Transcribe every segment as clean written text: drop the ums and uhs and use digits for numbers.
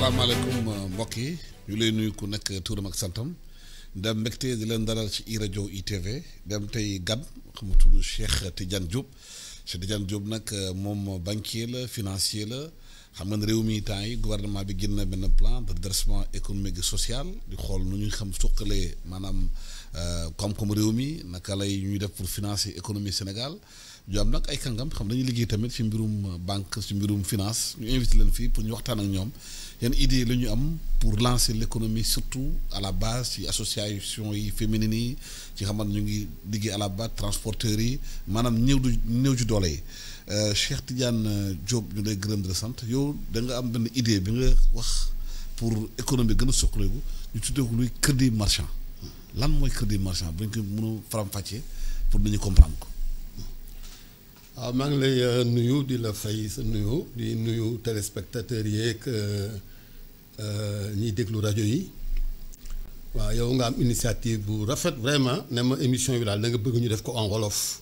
asalaamaaleykum mbokk yi ñu lay nuyu ku nekk turam ak santam dem mbégte di leen dalal ci iRadio ITV dem tey gan xam nga tudd Cheikh Tidiane Diop Cheikh Tidiane Diop nag moom banquier la financier la xam nga ne réew mi temps yi gouvernement bi génn benn plan de redressement économique et social di xool nu ñuy xam suqalee maanaam koom-koom réew mi naka lay ñuy def pour financer économie Sénégal ñu am nag ay kàngam xam dañuy liggéey tamit ci mbirum banque ci mbirum finance ñu invité leen fii pour ñu waxtaan ak ñoom yan idée la ñu am pour lancer l'économie surtout à la base ci association yi féminines yi ci xamante ñu ngi liggéey à la base transporteurs yi maanaam néew ju doole yi Cheikh Tidiane Diop ñu lay gërëm di la sant yow da nga am benn idée bi nga wax pour économie gën a suqaleeku ñu tuddee ko luy crédit marchand lan mooy crédit marchand bu ñu ko mën a faram-fàccee pour nañu comprendre ko. waaw maa ngi lay nuyu di la fay sa nuyu di nuyu téléspectateurs yeeg ñiy déglu rajo yi waaw yow nga am initiative bu rafet vraiment ne ma émission bi daal da nga bëgg ñu def ko en wolof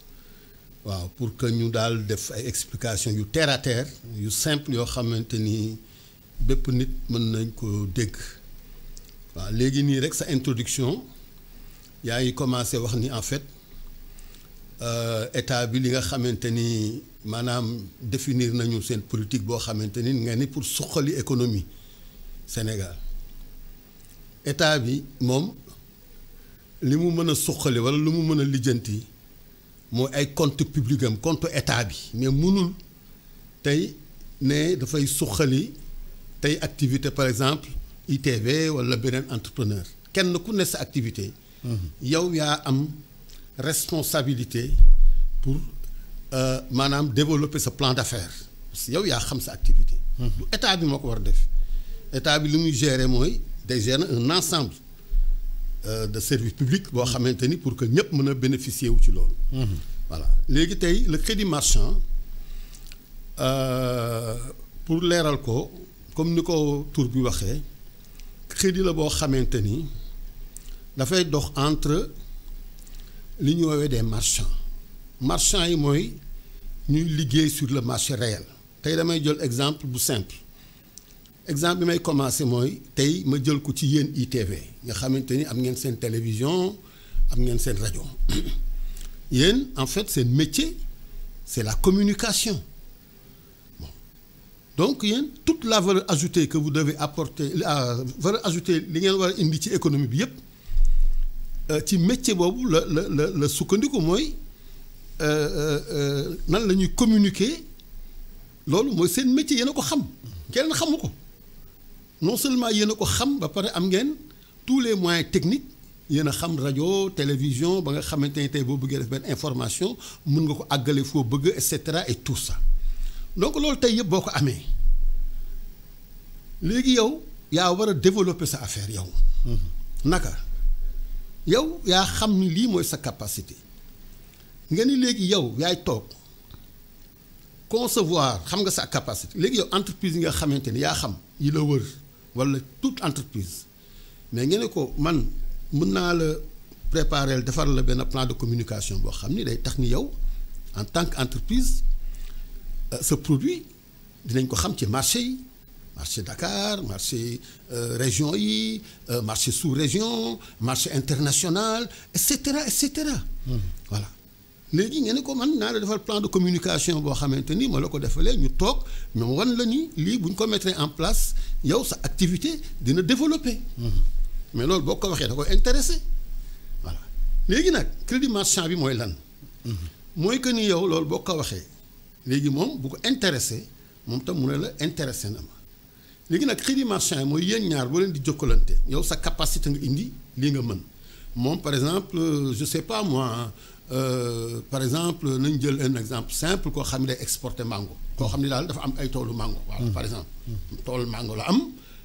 waaw pour que ñu daal def ay explications yu terre à terre yu simple yoo xamante ni bépp nit mën nañ ko dégg waaw léegi nii rek sa introduction yaa ngi commencé wax ni en fait. État bi li nga xamante ni maanaam définir nañu seen politique boo xamante ni nga ni pour suqali économie Sénégal état bi moom li mu mën a suqali walla lu mu mën a lijjanti mooy ay compte public am compte état bi mais mënul tey ne dafay suqali tey activité par exemple ITV walla beneen entrepreneur kenn ku ne sa activité yow yaa am responsabilité pour maanaam développer ce plan d'affaires parce que yow yaa xam sa activité. du état bi moo ko war a def état bi li muy gérer mooy day gérer un ensemble de services publics boo xamante ni pour que ñëpp mën a bénéficier wu ci loolu. voilà léegi tey le crédit marchand pour leeral ko comme ni ko tur bi waxee crédit la boo xamante ni dafay dox entre. li ñu woowee des marchands yi mooy ñuy liggéey sur le marché réel tey damay jël exemple bu simple exemple bi may commencer mooy tey ma jël ko ci yéen ITV nga xamante ni am ngeen seen télévision am ngeen seen rajo yéen en fait seen métier c'est la communication bon donc yéen toute la valeur ajoutée que vous devez apporter la valeur ajoutée li ngeen war a indi ci économie bi yépp ci métier boobu la sukkandiku mooy nan la ñuy communiquer loolu mooy seen métier yéen a ko xam kenn xamu ko non seulement yéen a ko xam ba pare am ngeen tous les moyens techniques yéen a xam rajo télévision ba nga xamante ni tey boo bëggee def benn information mun nga ko àggale foo bëgg et cetera et tout ça donc loolu tey yëpp boo ko amee léegi yow yaa war a développer sa affaire yow naka. yow yaa xam ni lii mooy sa capacité nga ni léegi yow yaay toog concevoir xam nga sa capacité léegi yow entreprise yi nga xamante ni yaa xam yi la wër walla toute entreprise mais nga ne ko man mën naa la préparer defar la benn plan de communication boo xam ni day tax ni yow en tant qu'entreprise ce produit dinañ ko xam ci marché yi. marché Dakar marché région yi marché sous-région marché international et cetera. voilà léegi ngeen ne ko man naa la defal plan de communication boo xamante ni ma la ko defalee ñu toog ñoom wan la ni lii bu ñu ko mettre en place yow sa activité dina développer. mais loolu boo ko waxee da koy intéressé voilà léegi nag crédit marchand bi mooy lan. mooy que ni yow loolu boo ko waxee léegi moom bu ko intéressé moom tam mu ne la intéressé na ma. léegi nag crédit marchand yi mooy yéen ñaar boo leen di jokkalante yow sa capacité nga indi lii nga mën moom par exemple je sais pas moi par exemple nañ jël un exemple simple koo xam ne day exporter mango koo xam ne daal dafa am ay toolu mango voilà par exemple toolu mango la am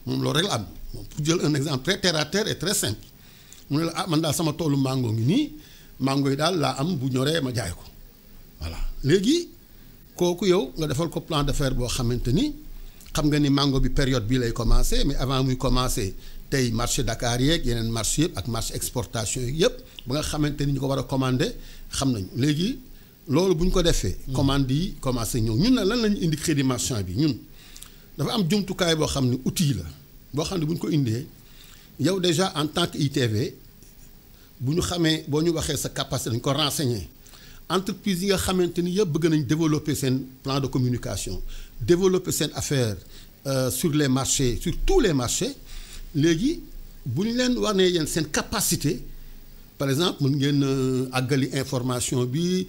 moom loolu rek la am moom pour jël un exemple très terre à terre et très simple mu ne la ah man daal sama toolu mango ngi nii mango yi daal laa am bu ñoree ma jaay ko voilà léegi kooku yow nga defal ko plan d'affaires boo xamante ni xam nga ni mango bi période bii lay commencer mais avant muy commencer tey marché Dakar yeeg yeneen marché yëpp ak marché exportation yi yëpp ba nga xamante ni ñu ko war a commander xam nañu léegi loolu bu ñu ko defee. commande yi commencé ñëw ñun nag lan la ñu indi crédit marchand bi ñun dafa am jumtukaay boo xam ne outil la boo xam ne bu ñu ko indee yow déjà en tant que ITV bu ñu xamee boo ñu waxee sa capacité dañu ko renseigner entreprise yi nga xamante ni yëpp bëgg nañ développer seen plan de communication développer seen affaire sur les marchés sur tous les marchés léegi bu ñu leen wanee yéen seen capacité par exemple mën ngeen àggali information bi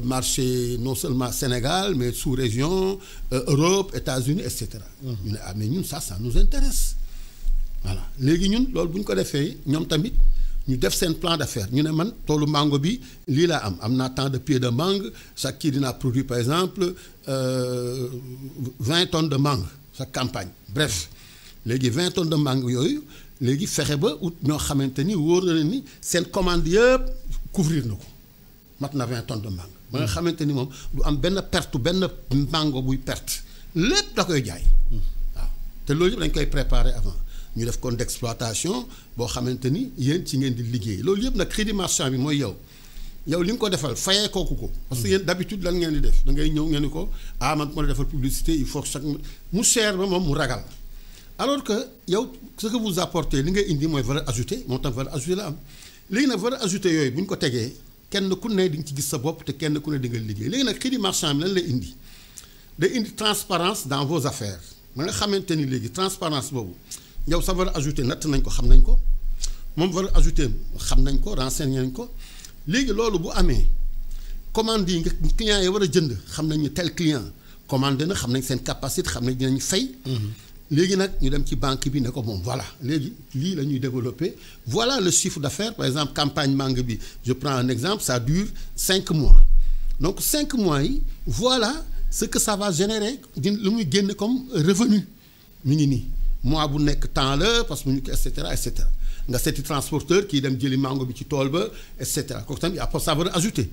marché non seulement Sénégal mais sous-région Europe États-Unis et cetera. ñu ne ah mais ñun ça nous intéresse voilà léegi ñun loolu bu ñu ko defee ñoom tamit ñu def seen plan d'affaires ñu ne man toolu mango bi lii laa am naa tant de pieds de mangue chaque kii dinaa produire par exemple 20 tonnes de mangue chaque campagne bref léegi 20 tonnes de mangue yooyu. léegi fexe ba ut ñoo xamante ni wóor na ni seen commande yëpp couvrir na ko mat na 20 tonnes de mangue. ba nga xamante ni moom du am benn perte benn mango buy perte lépp da koy jaay. waaw te loolu yëpp dañ koy préparer avant ñu def compte d'exploitation boo xamante ni yéen ci ngeen di liggéey loolu yëpp nag crédit marchand bi mooy yow li nga ko defal fayee kooku ko. parce que yéen d'habitude lan ngeen di def da ngay ñëw ngeen ni ko man moo defal publicité il faut que chaque mu cher ba moom mu ragal. alors que yow ce que vous apportez li ngay indi mooy valeur ajoutée moo tax valeur ajoutée la am léegi nag valeur ajoutée yooyu bu ñu ko tegee kenn ku ne di nga ci gis sa bopp te kenn ku ne di nga liggéey léegi nag crédit marchand bi lan lay indi day indi transparence dans vos affaires ba nga xamante ni léegi transparence boobu yow sa valeur ajoutée natt nañ ko xam nañ ko moom valeur ajoutée xam nañ ko renseigné nañ ko léegi loolu bu amee commande yi nga clients yi war a jënd xam nañ ni tel client commandé na xam nañ seen capacité xam nañ dinañ fay. léegi nag ñu dem ci banque bi ne ko moom voilà léegi lii la ñuy développer voilà le chiffre d'affaires par exemple campagne mangue bi je prends un exemple ça dure 5 mois donc 5 mois yi voilà ce que ça va générer lu muy génn comme revenu mi ngi nii mois bu nekk temps la parce que mu ñu ko et cetera nga seeti transporteur kii dem jëli mango bi ci tool ba et cetera kooku tamit après ça va ajouter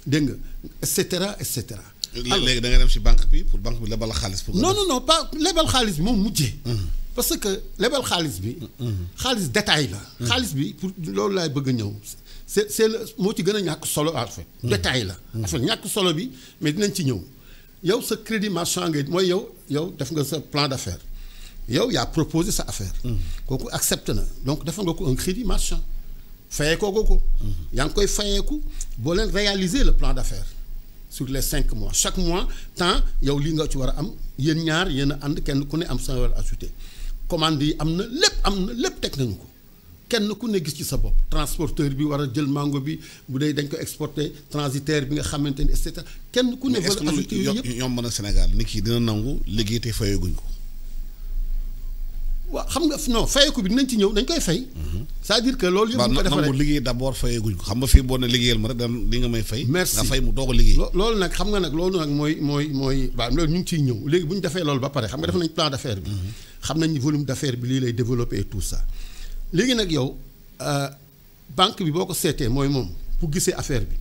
dégg nga et cetera et cetera. léegi da nga dem ci banque bi pour banque bi lebal xaalis. pour non pas lebal xaalis bi moom mujjee. parce que lebal xaalis bi. xaalis détail la. xaalis bi pour loolu laay bëgg a ñëw c'est le moo ci gën a ñàkk solo en fait. détail la. en fait ñàkk solo bi mais dinañ ci ñëw yow sa crédit marchand nga mooy yow def nga sa plan d'affaires yow yaa proposé sa affaire. kooku accepté na donc defal nga ko un crédit marchand fayeekoo ko. yaa ngi koy fayeeku boo leen réaliser le plan d'affaires. sur les 5 mois chaque mois temps yow lii nga ci war a am yéen ñaar yéen a ànd kenn ku ne am sa valeur ajoutée commande yi am na lépp teg nañu ko kenn ku ne gis ci sa bopp transporteur bi war a jël mango bi bu dee dañ ko exporter transitaire bi nga xamante ni et cetera kenn ku ne valeur ajoutée yooyu yëpp yomb na Sénégal nit ki dina nangu liggéey te fayeguñ ko. waaw xam nga non fayeeku bi dinañ ci ñëw dañ koy fay. c'est-à-dire que loolu yëpp. bu ko defaree nangu liggéey d'abord fayeguñ ko xam nga fii boo ne liggéeyal ma rek daan li nga may fay. merci nga fay mu doog a liggéey. loolu nag xam nga nag loolu nag mooy waaw loolu ñu ngi ciy ñëw léegi bu ñu defee loolu ba pare xam nga def nañ plan d'affaires bi. xam nañ volume d'affaires bi lii lay développer et tout ça. léegi nag yow banque bi boo ko seetee mooy moom pour gisee affaire bi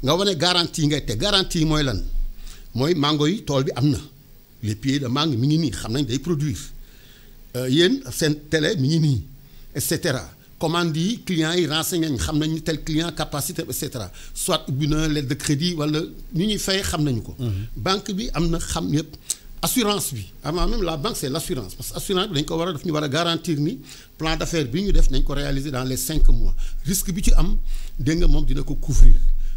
nga wane garantie yi ngay teg garantie yi mooy lan mooy mango yi tool bi am na les pieds de mangue mi ngi nii xam nañ day produire. yéen seen télé mi ngi nii et cetera commande yi clients yi renseigné nañ xam nañ ni tel client capacité et cetera soit ubbi na lettre de crédit wala ñu ñuy fay xam nañu ko. banque bi am na xam yëpp assurance bi avant même la banque c'est l'assurance parce que assurance bi dañ ko war a def ñu war a garantir ni plan d'affaires bi ñu def nañ ko réaliser dans les 5 mois risque bi ci am dégg nga moom dina ko couvrir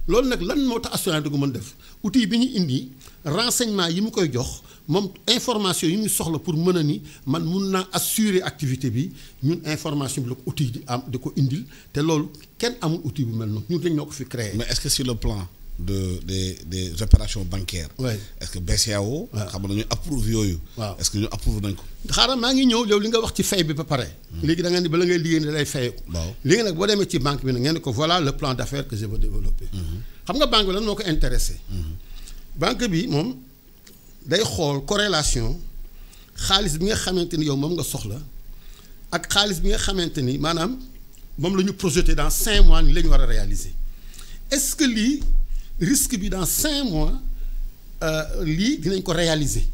loolu nag lan moo tax assurance da ko mën def outil bi ñu indi renseignement yi mu koy jox. moom information yi ñu soxla pour mën a ni man mun naa assurer activité bi ñun information bi la ko outil di am di ko indil te loolu kenn amul outil bu mel noonu ñun dañ ñoo ko fi créer. mais est-ce que sur le plan des opérations bancaires. oui est-ce que BCEAO. xam nañu approuve yooyu. waaw est-ce que ñu approuve nañ ko. xaaral maa ngi ñëw yow li nga wax ci fay bi ba pare. léegi da nga ni bala ngay liggéey ne lay fayeeku. waaw léegi nag boo demee ci banque bi nag ngeen ne ko voilà le plan d'affaires que je veux développer. xam nga banque bi lan moo ko intéressé. banque bi moom. day xool corrélation xaalis bi nga xamante ni yow moom nga soxla ak xaalis bi nga xamante ni maanaam moom la ñu projeté dans 5 mois ni la ñu war a réaliser est-ce que lii risque bi dans 5 mois lii dinañ ko réaliser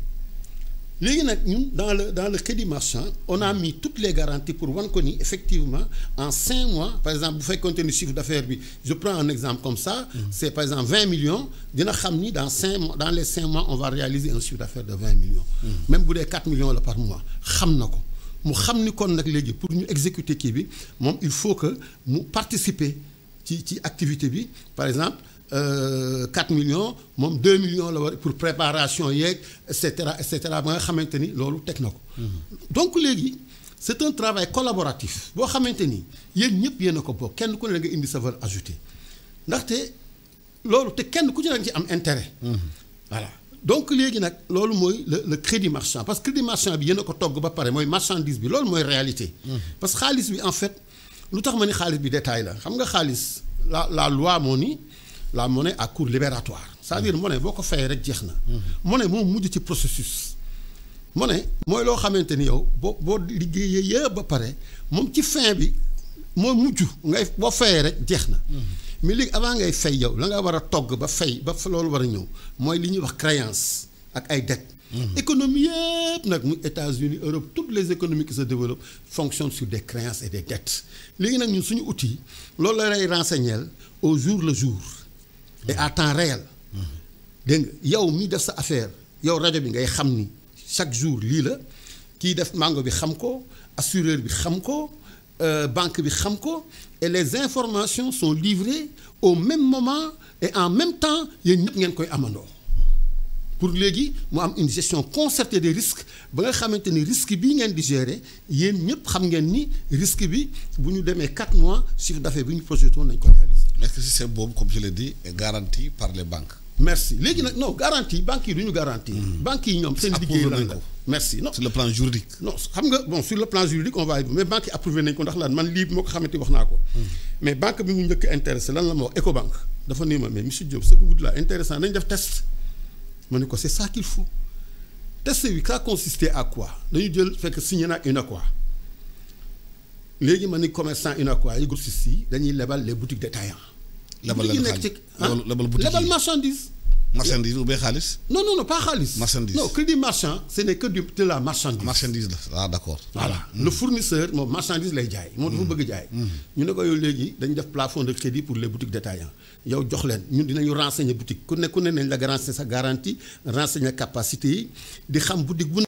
léegi nag ñun dans le crédit marchand on a mis toutes les garanties pour wan ko ni effectivement en 5 mois par exemple bu fekkoonte ni chiffre d'affaires bi je prends un exemple comme ça c'est par exemple 20 millions dina xam ni dans 5 mois dans les 5 mois on va réaliser un chiffre d'affaires de 20 millions même bu dee 4 millions la par mois xam na ko mu xam ni kon nag léegi pour ñu exécuter kii bi moom il faut que mu participer ci activité bi par exemple 4 millions moom 2 millions la war pour préparation yeeg et cetera ba nga xamante ni loolu teg na ko. donc léegi c'est un travail collaboratif boo xamante ni yéen ñëpp yéen a ko bokk kenn ku ne da nga indi sa valeur ajoutée ndaxte loolu te kenn ku ci nekk ci am intérêt. voilà donc léegi nag loolu mooy le crédit marchand parce que crédit marchand bi yéen a ko togg ba pare mooy marchandise bi loolu mooy réalité. parce que xaalis bi en fait lu tax ma ni xaalis bi détail la xam nga xaalis la loi moo ni. la monnaie à cours libératoire c'est-à-dire monnaie boo ko fayee rek jeex na. monnaie moom mujj ci processus. monnaie mooy loo xamante ni yow boo liggéeyee yëpp ba pare moom ci fin bi moo mujj ngay boo fayee rek jeex na. mais léegi avant ngay fay yow la nga war a togg ba fay ba loolu war a ñëw mooy li ñuy wax créance ak ay dettes. économie yëpp nag muy États-Unis Europe toutes les économies qui se développent fonctionnent sur des créances et des dettes léegi nag ñun suñu outil loolu la lay renseigner au jour le jour. et à temps réel. dégg nga yow mi def sa affaire yow rajo bi ngay xam ni chaque jour lii la kii def mango bi xam ko assureur bi xam ko banque bi xam ko et les informations sont livrées au même moment et en même temps yéen ñëpp ngeen koy amandoo pour léegi mu am une gestion concertée des risques ba nga xamante ni risque bii ngeen di gérer yéen ñëpp xam ngeen ni risque bi bu ñu demee 4 mois chiffre d'affaires bi ñu projeté woon nañ ko réaliser. est-ce que système boobu comme je l'ai dit est garanti par les banques. merci léegi nag non garantie banques yi du ñu garantie. banques yi ñoom seen liggéey lan la merci non. sur le plan juridique. non xam nga bon sur le plan juridique on va mais banques yi approuvé nañ ko ndax lan man lii moo ko xamante wax naa ko. mais banque bi mu njëkk intéressé lan la ma wax Ecobank dafa nii ma mais monsieur Diop ce que vous dites là intéressant nañ def test. ma ne ko c'est ça qu'il faut test bi ça consistait à quoi dañu jël fekk signé na UNACOIS léegi ma ni commerçant UNACOIS yi grossistes yi dañuy lebal les boutiques détaillants. lebal leen xaalis lebal boutique yi lebal marchandise. marchandise ou bien xaalis. non pas xaalis. marchandise non crédit marchand ce n'est que de la marchandise. marchandise la d'accord. voilà le fournisseur moom marchandise lay jaay. moom dafa bëgg jaay. ñu ne ko yow léegi dañu def plafond de crédit pour les boutiques détaillants yow jox leen ñun dinañu renseigner boutique ku ne nañ la renseigner sa garantie renseigner capacité yi di xam boutique bu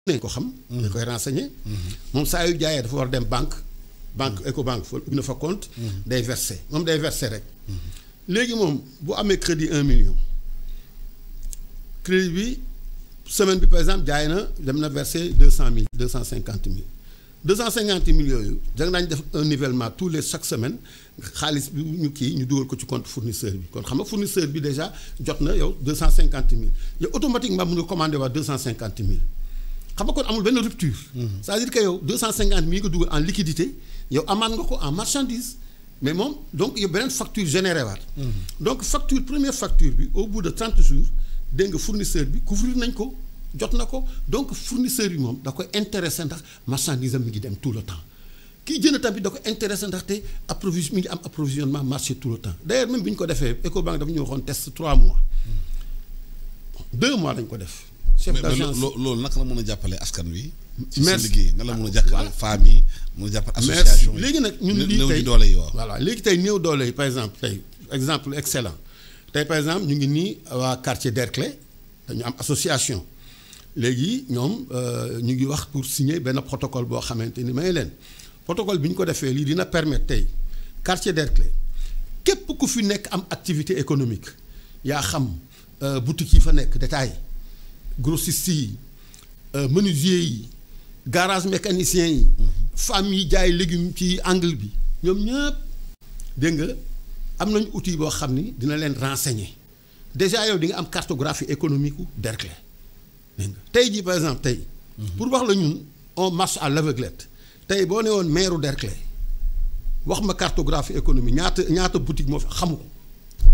nañ ko xam. dañ koy renseigner. moom saa yu jaayee dafa war a dem banque Ecobank fa ubbi na fa compte. day verser moom day verser rek. léegi moom bu amee crédit 1 million crédit bi semaine bi par exemple jaay na dem na verser 200 000 250 000 250 000 yooyu da nga daañu def un nivellement chaque semaine xaalis bi ñu kii ñu dugal ko ci compte fournisseur bi kon xam nga fournisseur bi déjà jot na yow 250 000 yow automatiquement mu ngi commandé waa 250 000 xam nga kon amul benn rupture. c'est-à-dire que yow 250 000 nga dugal en liquidité yow amaat nga ko en marchandise. mais moom donc yow beneen facture générée waat. donc première facture bi au bout de 30 jours dégg nga fournisseur bi couvrir nañ ko jot na ko donc fournisseur bi moom da koy intéressé ndax marchandise am mi ngi dem tout le temps kii jënd tamit da koy intéressé ndaxte mi ngi am approvisionnement marché tout le temps d'ailleurs même bi ñu ko defee Ecobank dafa ñu waxoon test 3 mois 2 mois lañ ko def. chef d'agence loolu naka la mën a jàppale askan wi. merci ci seen liggéey nan la mën a jàppale femmes yi mën a jàppale association yi léegi nag ñun lii néew tey doole yi waaw. voilà léegi tey néew doole yi par exemple tey exemple excellent tey par exemple ñu ngi nii waa quartier Derklé dañu am association léegi ñoom ñu ngi wax pour signer benn protocole boo xamante ni may leen protocole bi ñu ko defee lii dina permettre tey quartier Derklé képp ku fi nekk am activité économique yaa xam boutique yi fa nekk détail grossistes yi menuisier yi garage mécanicien yi femmes yi jaay légumes ci angle bi ñoom ñëpp dégg nga am nañu outil boo xam ni dina leen renseigner déjà yow di nga am cartographie économique u Derklé dégg nga tey jii par exemple tey pour wax la ñun on marche à l'aveuglette tey boo ne woon maire Derklé wax ma cartographie économique ñaata boutique moo fi xamu ko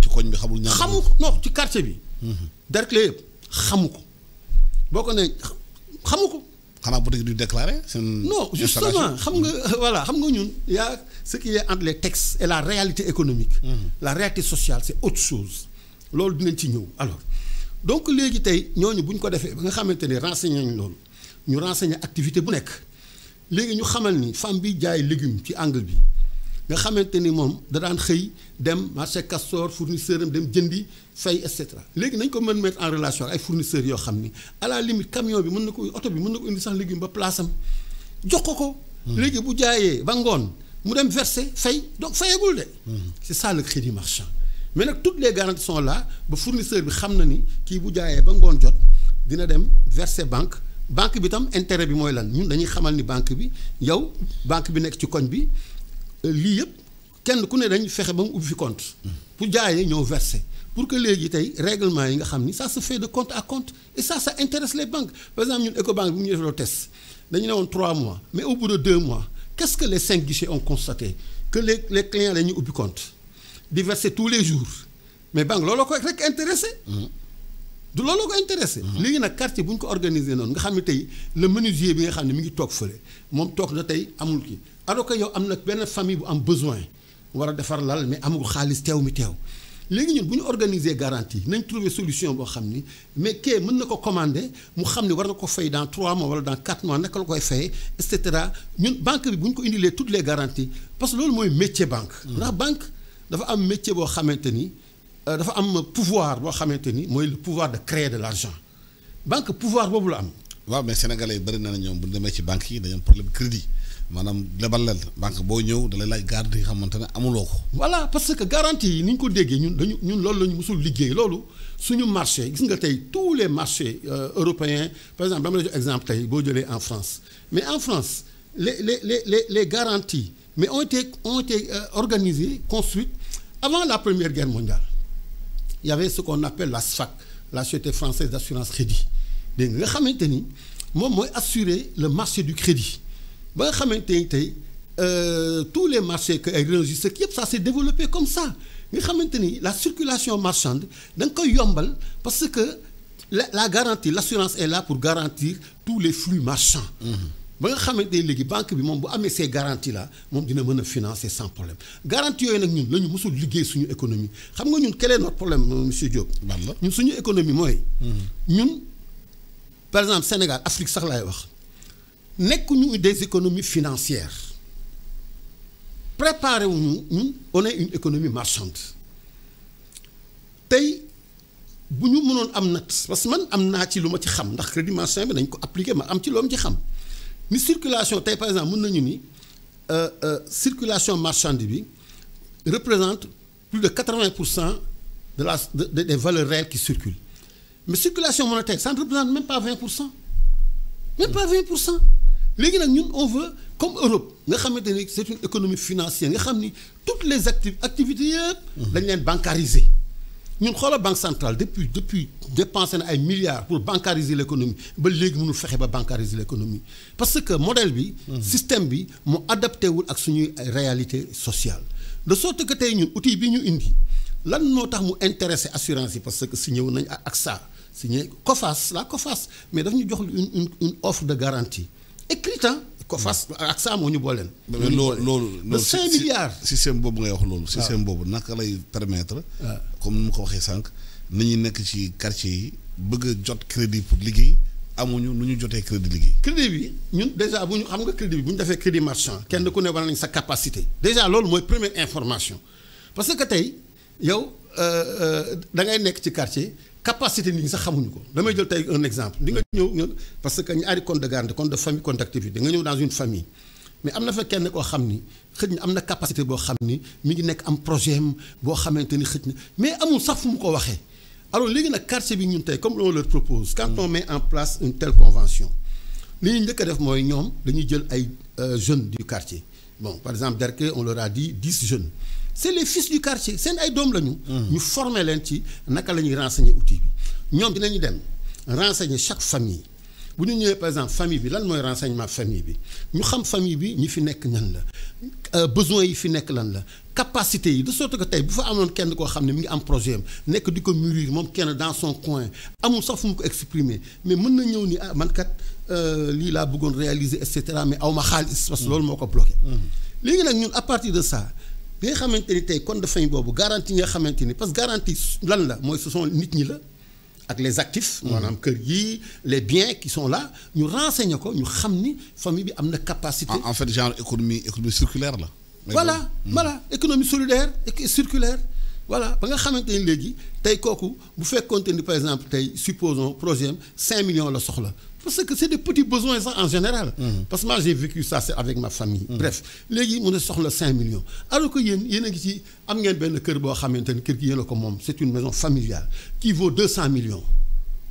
ci koñ bi xamul ñaata xamu ko non ci quartier bi Derklé yëpp xamu ko boo ko ne xamu ko xanaa boutique du déclaré seen non justement xam nga voilà xam nga ñun y a ce qui est entre les textes et la réalité économique la réalité sociale c'est autre chose loolu dinañ ci ñëw alors donc léegi tey ñooñu bu ñu ko defee ba nga xamante ne renseigné ñu loolu ñu renseigné activité bu nekk léegi ñu xamal ni femme bi jaay légume ci angle bi nga xamante ni moom da daan xëy dem marché Castor fournisseur am dem jëndi fay et cetera léegi nañ ko mën mettre en relation ak ay fournisseurs yoo xam ni à la limite camion bi mën na ko oto bi mën na ko indi sax légume ba place am jox ko. léegi bu jaayee ba ngoon mu dem verser fay donc fayagul de. c'est ça le crédit marchand. mais nag toutes les garanties sont là ba fournisseur bi xam na ni kii bu jaayee ba ngoon jot dina dem verser banque bi tam intérêt bi mooy lan ñun dañuy xamal ni banque bi yow banque bi nekk ci koñ bi lii yëpp kenn ku ne dañ fexe ba mu ubbi fi compte. pour jaayee ñëw verser pour que léegi tey règlement yi nga xam ni ça se fait de compte à compte et ça intéresse les banques par exemple ñun Ecobank bu ñu defee test dañu ne woon 3 mois mais au bout de 2 mois qu'est-ce que les 5 guichets ont constaté que les clients dañuy ubbi compte. di verser tous les jours mais banque looloo ko rek intéressé du looloo ko intéressé léegi nag quartier bu ñu ko organisé noonu nga xam ne tey le menuisier bi nga xam ne mi ngi toog fële moom toog na tey amul kii alors que yow am na benn famille bu am besoin war a defar lal mais amul xaalis teew léegi ñun bu ñu organiser garantie nañ trouver solution boo xam ni mais kee mën na ko commander mu xam ne war na ko fay dans 3 mois wala dans 4 mois naka la koy fayee et cetera ñun banque bi bu ñu ko indilee toutes les garanties parce que loolu mooy métier banque ndax banque dafa am métier boo xamante ni dafa am pouvoir boo xamante ni mooy le pouvoir de créer de l'argent banque pouvoir boobu la am. waaw mais sénégalais yi bëri na ñoom bu ñu demee ci banque yi dañu am problème crédit maanaam lebal leen banque boo ñëw da lay laaj garantie yi xamante ne amuloo ko. voilà parce que garantie yi ni ñu ko déggee ñun loolu la ñu musul liggéey loolu suñu marché gis nga tey tous les marchés européens par exemple dama la jox exemple tey boo jëlee en France mais en France les garanties mais ont été organisées construites avant la Première Guerre mondiale. Il y avait ce qu'on appelle la SFAC, la Société française d'assurance crédit dégg nga xamante ni moom mooy assurer le marché du crédit ba nga xamante ni tey tous les marchés que ay registres yëpp ça s'est développé comme ça nga xamante ni la circulation marchande da nga koy yombal parce que la garantie l'assurance est là pour garantir tous les flux marchands. ba nga xamante ne léegi banque bi moom bu amee ces garanties là moom dina mën a financer sans problème garantie yooyu nag ñun la ñu mësul liggéey suñu économie xam nga ñun quel est notre problème monsieur Diop. ñun suñu économie mooy. ñun par exemple Sénégal Afrique sax laay wax nekkuñu des économies financières préparé wuñu ñun on est une économie marchande tey bu ñu mënoon am nat parce que man am naa ci lu ma ci xam ndax crédit marchand bi dañ ko appliqué ma am ci loo ma ci xam. ni circulation tey par exemple mën nañu ni circulation marchande bi représente plus de 80% des valeurs réelles qui circulent mais circulation monétaire ça ne représente même pas 20%. même pas 20%. léegi nag ñun on veut comme Europe nga xamante ni c'est une économie financière nga xam ni toutes les activités yëpp. dañ leen bancariser. ñun xoolal banque centrale depuis dépensé na ay milliards pour bancariser l'économie ba léegi mënul fexe ba bancariser l'économie parce que modèle bi. système bi mu adapté wul ak suñuy réalité sociale de sorte que tey ñun outil bi ñu indi lan moo tax mu intéressé assurance yi parce que signé wu nañ ak AXA signé COFAS mais daf ñu jox une offre de garantie écrite COFAS AXA moo ñu booleen. mais loolu de 5 milliards. système boobu ngay wax loolu. système boobu naka lay permettre. comme ni mu ko waxee sànq nañu nekk ci quartier yi bëgg a jot crédit pour liggéey amuñu nu ñu jotee crédit liggéey. crédit bi ñun déjà bu ñu xam nga crédit bi bu ñu defee crédit marchand kenn ku ne war nañ sa capacité. déjà loolu mooy première information parce que tey yow da ngay nekk ci quartier capacité nit ñi sax xamuñu ko damay jël tey un exemple. di nga ñëw parce que ñaari compte de garantie compte de famille compte d'activité nga ñëw dans une famille. mais am na fa kenn koo xam ni xëj na am na capacité boo xam ni mi ngi nekk am projet am boo xamante ni xëj na mais amul sax fu mu ko waxee alors léegi nag quartier bi ñun tey comme on leur propose quand on met en place une telle convention li ñu njëkk a def mooy ñoom dañuy jël ay jeunes du quartier bon par exemple Derklé on leur a dit 10 jeunes c'est les fils du quartier seen ay doom lañu. ñu former leen ci naka la ñuy renseigner outil bi ñoom dinañu dem renseigner chaque famille. bu ñu ñëwee par exemple famille bi lan mooy renseignement famille bi ñu xam famille bi ñi fi nekk ñan la besoins yi fi nekk lan la capacité yi de sorte que tey bu fa amoon kenn koo xam ne mi ngi am projet am nekk di ko mûrir moom kenn dans son coin amul sax fu mu ko exprimer mais mën na ñëw ni ah man kat lii laa bëggoon réaliser et cetera mais aw ma xaalis parce que loolu moo ko bloqué. léegi nag ñun à partir de ça bi nga xamante ni tey compte de famille boobu garantie nga xamante ni parce que garantie lan la mooy ce sont nit ñi la. ak les actifs maanaam kër yi les biens qui sont là ñu renseigner ko ñu xam ni famille bi am na capacité. en fait genre économie circulaire la. voilà voilà économie solidaire et circulaire voilà ba nga xamante ni léegi tey kooku bu fekkoonte ni par exemple tey supposons projet am 5 millions la soxla parce que c'est des petits besoins ça en général. Parce que moi j'ai vécu ça c'est avec ma famille. Bref léegi mu ne soxla 5 millions alors que yéen a ngi ci am ngeen benn kër boo xamante ni kër gi yéen a ko moom c'est une maison familiale qui vaut 200 millions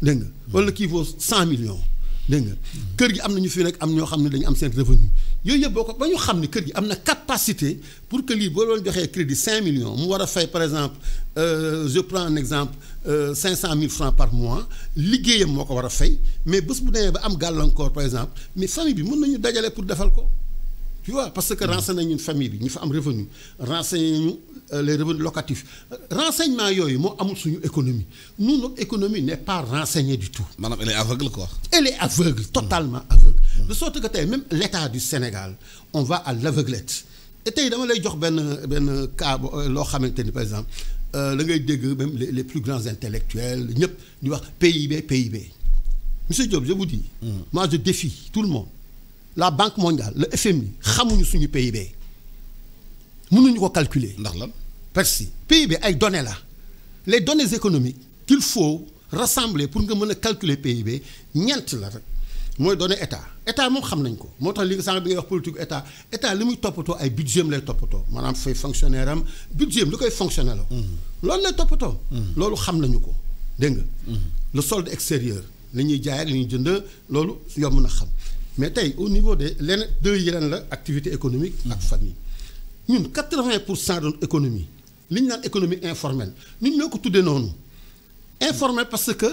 dégg nga wala qui vaut 100 millions dégg nga kër gi am na ñu fi nekk am ñoo xam ne dañu am seen revenu yooyu yëpp boo ko ba ñu xam ne kër gi am na capacité pour que lii boo doon joxee crédit 5 millions mu war a fay par exemple je prends un exemple 500 000 francs par mois liggéeyam moo ko war a fay mais bés bu demee ba am gàllankoor par exemple mais famille bi mën nañu dajale pour defal ko tu vois parce que renseigné nañu famille bi ñi fa am revenu renseigné nañu les revenus locatifs renseignement yooyu moo amul suñu économie nous notre économie n'est pas renseignée du tout. maanaam elle est aveugle quoi. Elle est aveugle totalement aveugle. De sorte que tey même l'État du Sénégal on va à l'aveuglette et tey dama lay jox benn cas loo xamante ni par exemple da ngay dégg même les plus grands intellectuels ñëpp di wax PIB. Monsieur Diop je vous dis. Moi je défie tout le monde. La Banque mondiale le FMI xamuñu suñu PIB mënuñu ko calculer. ndax lan. parce que PIB ay données la les données économiques qu'il faut rassembler pour nga mën a calculer PIB ñeent la rek mooy données état moom xam nañ ko moo tax li sànq bi ngay wax politique état li muy toppatoo ay budget am lay toppatoo maanaam fay fonctionnaire am budget am li koy fonctionner la. loolu lay toppatoo. loolu xam nañu ko dégg nga. le solde extérieur li ñuy jaay ak li ñuy jënd loolu yomb na xam. Mais tey au niveau des leneen deux yeneen la activité économique ak famille ñun 80% de notre économie li ñu naan économie informelle ñun ñoo ko tuddee noonu informel parce que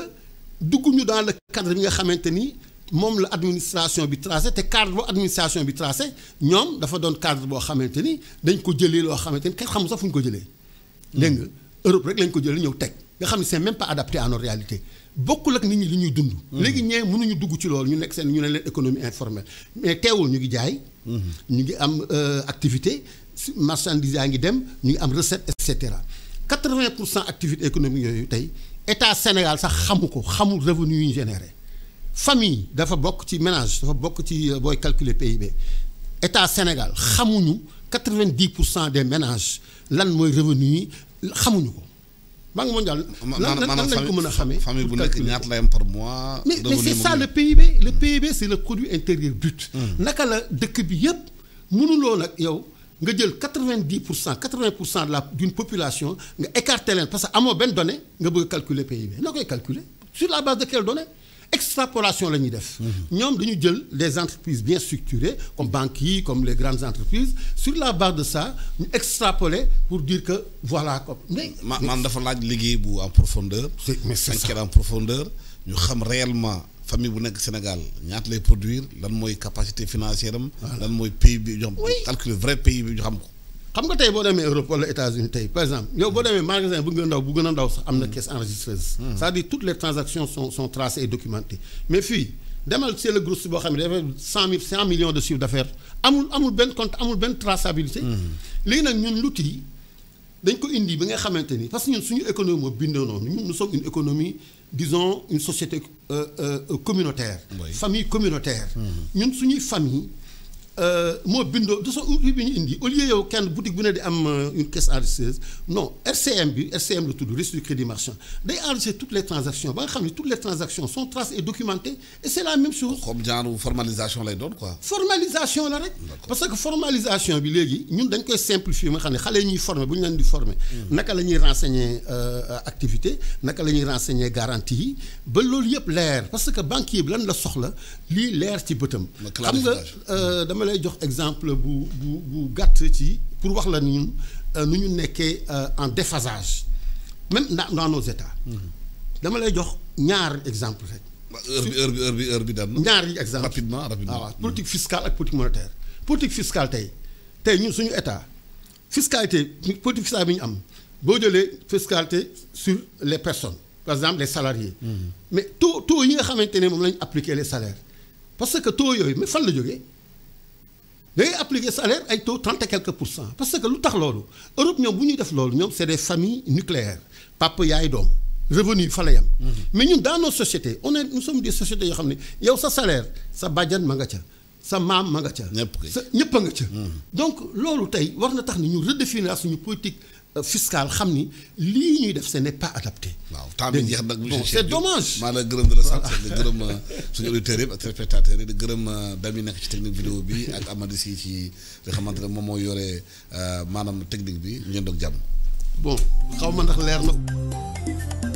dugguñu dans le cadre bi nga xamante ni moom la administration bi tracé te cadre boo administration bi tracé ñoom dafa doon cadre boo xamante ni dañ ko jëlee loo xamante ni kenn xamul sax fu ñu ko jëlee. dégg nga Europe rek lañ ko jëlee ñëw teg nga xam ne c'est même pas adapté à nos réalités. bokkul ak nit ñi li ñuy dund. léegi ñee mënuñu dugg ci loolu ñu nekk seen ñu ne leen économie informelle mais teewul ñu ngi jaay. ñu ngi am activité marchandise yaa ngi dem ñu ngi am recette et cetera 80% activité économique yooyu tey état Sénégal sax xamu ko xamul revenu yu ñu généré. famille dafa bokk ci ménage dafa bokk ci booy calculer PIB état Sénégal xamuñu 90% des ménages lan mooy revenu yi xamuñu ko. Banque mondiale lan lañ ko mën a xamee. famille bu nekk ñaata lay am par mois. mais c'est ça le PIB. Le PIB c'est le produit intérieur brut. naka la dëkk bi yëpp mënuloo nag yow nga jël 80% de la d'une population nga écarter leen parce que amoo benn donnée nga bëgg a calculer PIB noo koy calculer sur la base de quelle donnée extrapolation la ñuy def. ñoom dañu jël des entreprises bien structurées comme banques yi comme les grandes entreprises sur la base de ça ñu extrapoler pour dire que voilà comme. man dafa laaj liggéey bu en profondeur. mais c'est ça en profondeur ñu xam réellement famille bu nekk Sénégal ñaata lay produire lan mooy capacité financière am. lan mooy PIB ñu xam. calculer vrai PIB ñu xam ko. xam nga tey boo demee Europe wala États-Unis tey par exemple yow boo demee magasin bu gën a ndaw sax am na caisse enregistreuse. c'est-à-dire toutes les transactions sont tracées et documentées mais fii demal c'est le gros boo xam ne dafay 100 millions de chiffre d'affaires amul benn compte amul benn traçabilité. léegi nag ñun l'outil dañ ko indi bi nga xamante ni parce que ñun suñu économie moo bindoo noonu ñun nous sommes une économie disons une société communautaire. famille communautaire. ñun suñuy famille. moo bindoo de son outil bi ñu indi au lieu yow kenn boutique bu ne di am une caisse enregistreuse non RCM la tudd registre du crédit marchand day enregistrer toutes les transactions ba nga xam ne toutes les transactions sont tracées et documentées et c'est la même chose. comme genre formalisation lay doon quoi. formalisation la rek. parce que formalisation bi léegi ñun dañ koy simplifier nga xam ne xale yi ñuy former bu ñu leen di former. naka la ñuy renseigner activité naka la ñuy renseigner garantie yi ba loolu yëpp leer parce que banquier bi lan la soxla lii leer ci bëtam. xam nga dama lay jox exemple bu gàtt ci pour wax la ñun nu ñu nekkee en déphasage même dans nos états. dama lay jox ñaar exemple rek. heure bi dem na. ñaari exemple rapidement. waaw politique fiscale ak politique monétaire. politique fiscale tey ñun suñu état fiscalité politique fiscale bi ñu am boo jëlee fiscalité sur les personnes par exemple les salariés. mais taux yi nga xamante ne moom la ñu appliquer les salaires parce que taux yooyu mais fan la jógee. da ngay appliquer salaire ay taux 30 et quelques %. Parce que lu tax loolu Europe ñoom bu ñuy def loolu ñoom c'est des familles nucléaires papa yaay doom revenu fa la yam mais ñun dans nos sociétés nous sommes des sociétés yoo xam ne yow sa salaire sa bàjjan ma nga ca sa maam ma nga ca. ñëpp a nga ca. donc loolu tey war na tax ni ñu redéfinir suñu politique fiscale xam ni lii ñuy def ce n'est pas adapté. waaw temps bi jeex nag monsieur c'est dommage. maa la gërëm di la sant di gërëm suñu auditeurs yëpp ak téléspectateurs yi di gërëm Dame yi nekk ci technique vidéo bi ak Amady si ci nga xamante ne moom moo yore maanaam technique bi ñu doog jàmm. bon xaw ma ndax leer na.